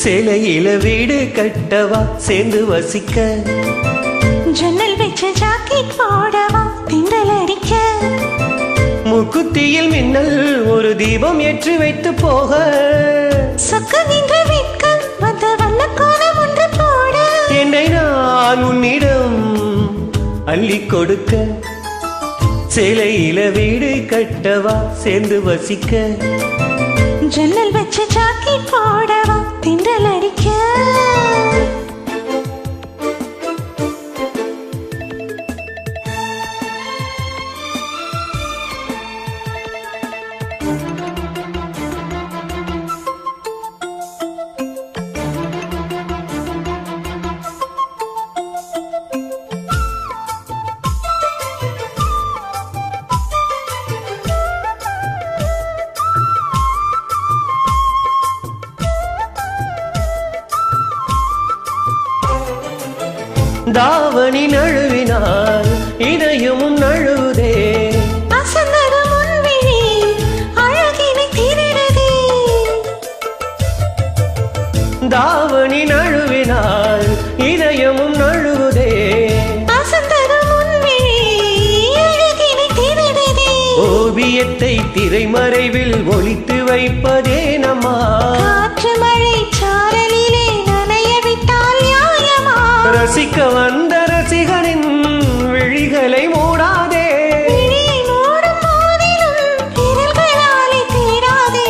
சேலையில வீடு கட்டவா சேர்ந்து வசிக்க, ஜன்னல் வச்ச ஜாக்கெட் போடவா திண்டல் அடிக்க, முக்குத்தியில் மின்னல் ஒரு தீபம் ஏற்றி வைத்து போக, சொக்க நின்ற வெட்கம் வந்த வண்ணக்கோலம் ஒன்று போட, என்னை நான் உன்னிடம் அள்ளி கொடுக்க, சேலையில வீடு கட்டவா சேர்ந்து வசிக்க, ஜன்னல் வச்ச ஜாக்கெட் போடவா திண்டல் அடிக்க. தாவணி நழுவினால் இதயமும் நழுவுதே, அசந்தரும் முன்விழி அழகினை திருடுதே, தாவணி நழுவினால் இதயமும் நழுவுதே, அசந்தரும் முன்விழி அழகினை திருடுதே, ஓவியத்தை திரைமறைவில் ஒளித்து வைப்பதே நம்மா, காற்று மழை சாரலிலே நனைய விட்டால் நியாயமா, ரசிக்க வந்த ரசிகனின் விழிகளை மூடாதே, விழியை மூடும் போதிலும் விரல்களாலே தேடாதே,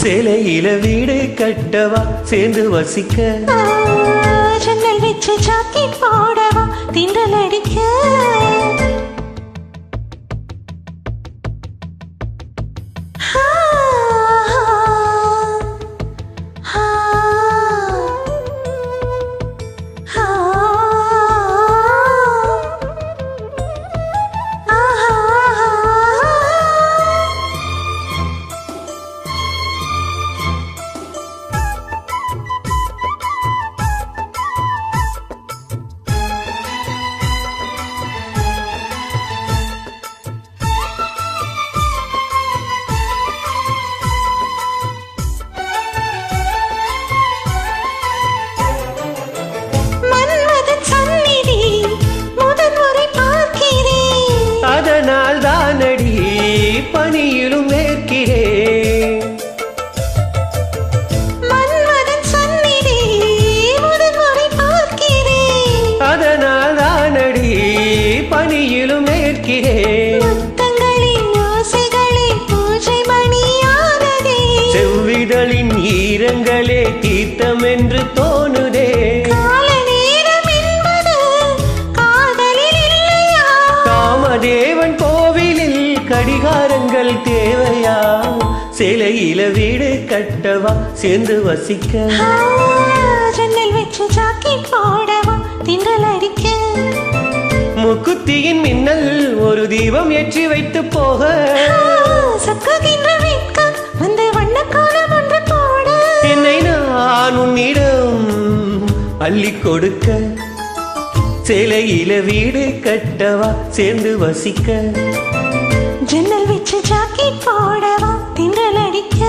சேலையில வீடு கட்டவா சேர்ந்து வசிக்க, ஜன்னல் வச்ச ஜாக்கெட் போடவா திண்டல் அடிக்க. அதனால் தானடி பணியிலும் ஏற்கிறேன், மன்மதன் சந்நிதி முதல் முறை பார்க்கிறேன், அதனால் தானடி பணியிலும் ஏற்கிறேன், முத்தங்களின் ஓசைகளில் பூஜை மணியானதே, செவ்விதழின் ஈரங்களே தீர்த்தம் என்று தோணுதே, கால நேரம் என்பது காதலில் இல்லையா, காமதேவன் கோவிலில் கடிகாரங்கள் தேவையா, சேலையில வீடு கட்டவா சேர்ந்து வசிக்க, ஜன்னல் வச்ச ஜாக்கெட் போடவா திண்டல் அடிக்க, முக்குத்தியின் மின்னல் ஒரு தீபம் ஏற்றி வைத்து போக, சொக்குகின்ற வெட்கம் வந்து வண்ணக்கோலம் ஒன்று போட, என்னை நான் உன்னிடம் அள்ளி கொடுக்க, சேலையில வீடு கட்டவா சேர்ந்து வசிக்க, ஜன்னல் வச்ச ஜாக்கெட் போடவா திண்டல் அடிக்க.